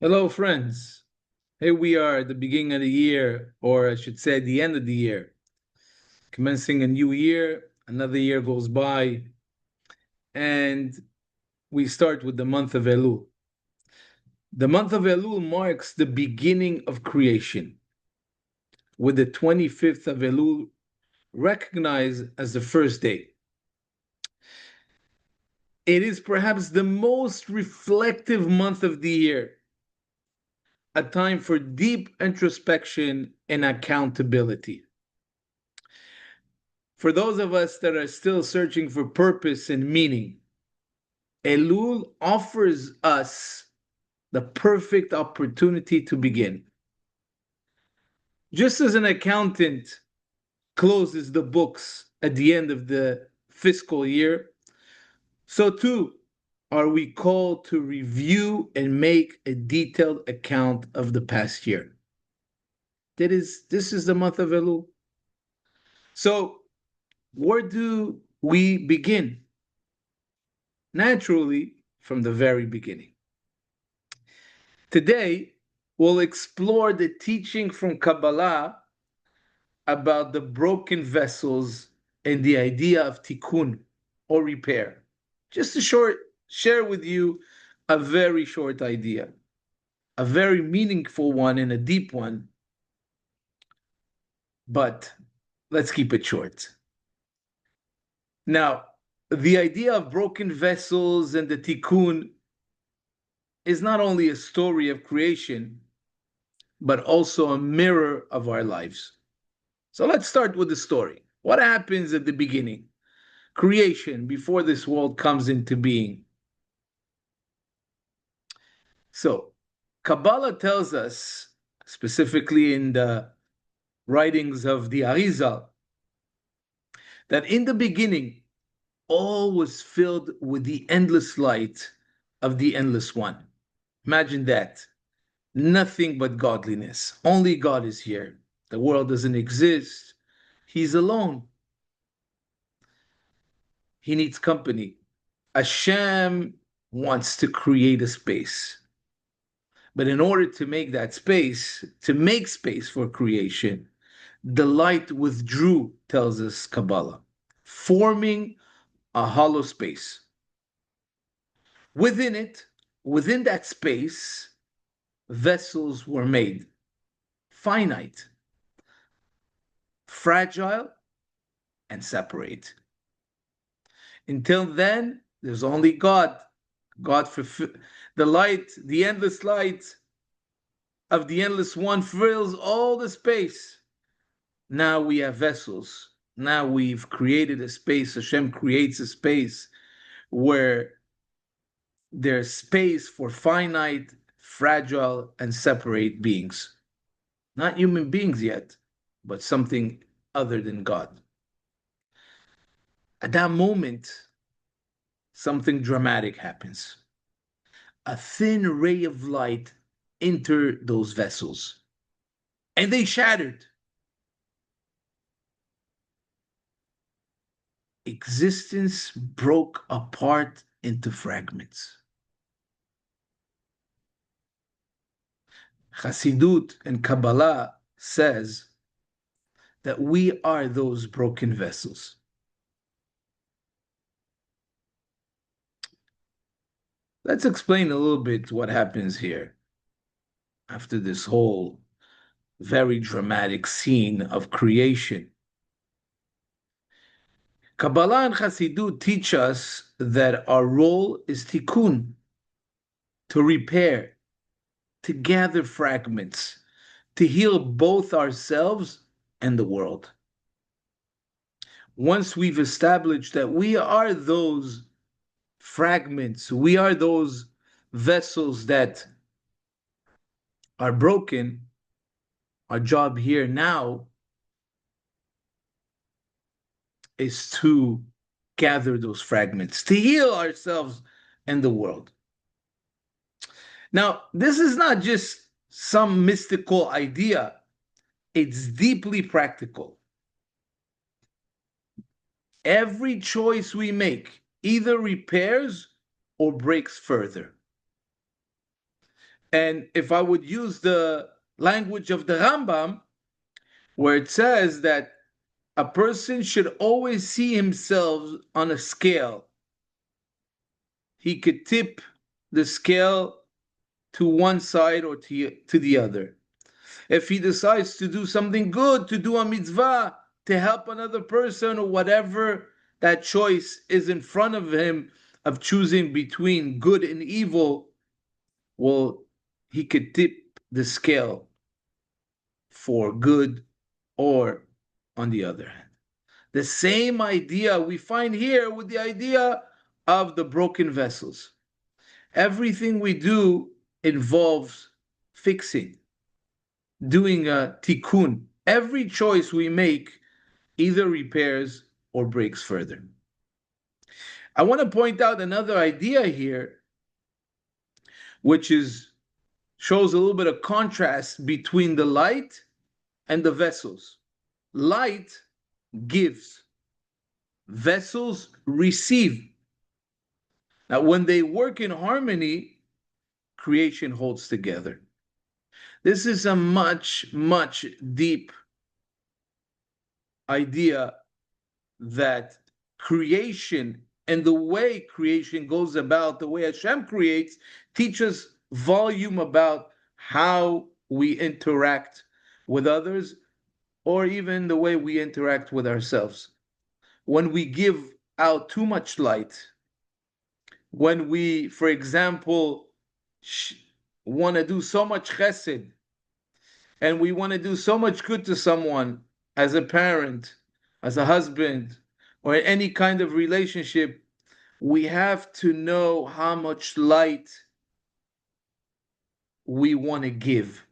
Hello, friends. Here we are at the beginning of the year, or I should say, the end of the year. Commencing a new year, another year goes by, and we start with the month of Elul. The month of Elul marks the beginning of creation, with the 25th of Elul recognized as the first day. It is perhaps the most reflective month of the year, a time for deep introspection and accountability. For those of us that are still searching for purpose and meaning, Elul offers us the perfect opportunity to begin. Just as an accountant closes the books at the end of the fiscal year, so too are we called to review and make a detailed account of the past year. This is the month of Elul. So, where do we begin? Naturally, from the very beginning. Today, we'll explore the teaching from Kabbalah about the broken vessels and the idea of tikkun or repair. Just share with you a very short idea, a very meaningful one and a deep one, but let's keep it short. Now, the idea of broken vessels and the tikkun is not only a story of creation, but also a mirror of our lives. So let's start with the story. What happens at the beginning? Creation, before this world comes into being. So, Kabbalah tells us, specifically in the writings of the Arizal, that in the beginning, all was filled with the endless light of the endless one. Imagine that. Nothing but godliness. Only God is here. The world doesn't exist. He's alone. He needs company. Hashem wants to create a space. But in order to make that space, to make space for creation, the light withdrew, tells us Kabbalah, forming a hollow space. Within it, within that space, vessels were made, finite, fragile, and separate. Until then, there's only God. God fulfills the light, the endless light of the endless one fills all the space. Now we have vessels. Now we've created a space. Hashem creates a space where there's space for finite, fragile, and separate beings. Not human beings yet, but something other than God. At that moment, something dramatic happens. A thin ray of light entered those vessels, and they shattered. Existence broke apart into fragments. Chassidut and Kabbalah says that we are those broken vessels. Let's explain a little bit what happens here after this whole very dramatic scene of creation. Kabbalah and Chassidut teach us that our role is tikkun, to repair, to gather fragments, to heal both ourselves and the world. Once we've established that we are those fragments, we are those vessels that are broken, our job here now is to gather those fragments, to heal ourselves and the world. Now, this is not just some mystical idea, it's deeply practical. Every choice we make either repairs or breaks further. And if I would use the language of the Rambam, where it says that a person should always see himself on a scale, he could tip the scale to one side or to the other. If he decides to do something good, to do a mitzvah, to help another person, or whatever that choice is in front of him of choosing between good and evil, well, he could tip the scale for good or on the other hand. The same idea we find here with the idea of the broken vessels. Everything we do involves fixing, doing a tikkun. Every choice we make either repairs or breaks further. I want to point out another idea here, which shows a little bit of contrast between the light and the vessels. Light gives, vessels receive. Now, when they work in harmony, creation holds together. This is a much, much deep idea that creation and the way creation goes about, the way Hashem creates, teaches volume about how we interact with others, or even the way we interact with ourselves. When we give out too much light, when we, for example, want to do so much chesed, and we want to do so much good to someone as a parent, as a husband, or any kind of relationship, we have to know how much light we want to give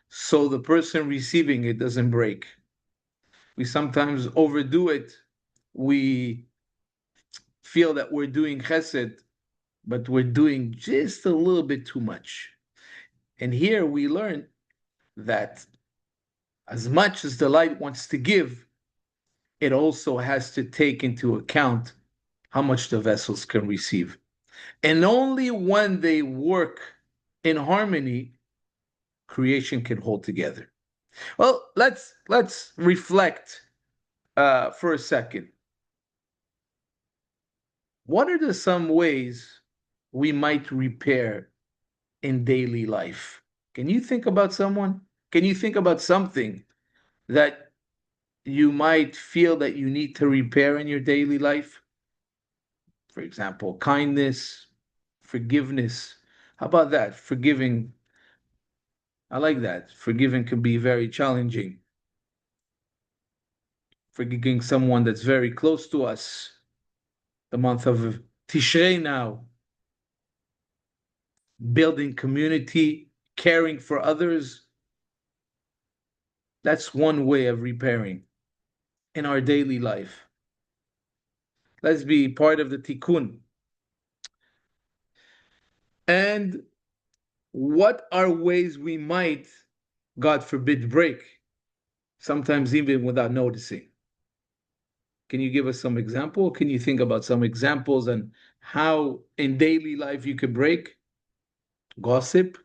so the person receiving it doesn't break. We sometimes overdo it. We feel that we're doing chesed, but we're doing just a little bit too much. And here we learn that as much as the light wants to give, it also has to take into account how much the vessels can receive. And only when they work in harmony, creation can hold together. Well, let's reflect for a second. What are some ways we might repair in daily life? Can you think about someone? Can you think about something that you might feel that you need to repair in your daily life? For example, kindness, forgiveness. How about that? Forgiving. I like that. Forgiving can be very challenging. Forgiving someone that's very close to us. The month of Tishrei now. Building community, caring for others. That's one way of repairing in our daily life. Let's be part of the tikkun. And what are ways we might, God forbid, break, sometimes even without noticing? Can you give us some example? Can you think about some examples and how in daily life you could break? Gossip,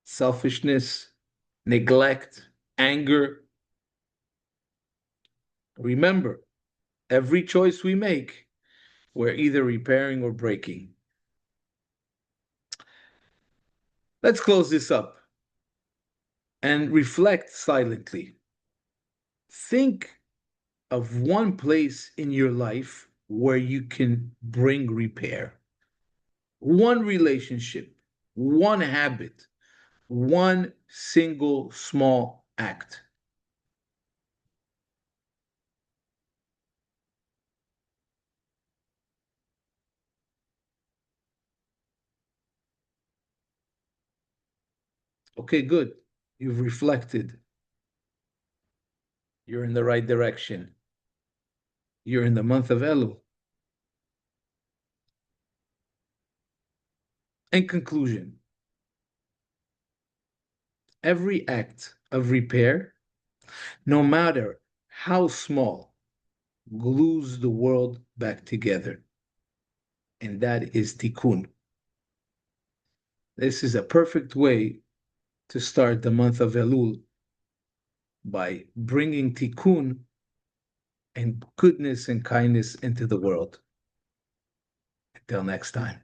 selfishness, neglect, anger. Remember, every choice we make, we're either repairing or breaking. Let's close this up and reflect silently. Think of one place in your life where you can bring repair. One relationship, one habit, one single small act. Okay, good. You've reflected. You're in the right direction. You're in the month of Elul. In conclusion, every act of repair, no matter how small, glues the world back together. And that is tikkun. This is a perfect way to start the month of Elul by bringing tikkun and goodness and kindness into the world. Until next time.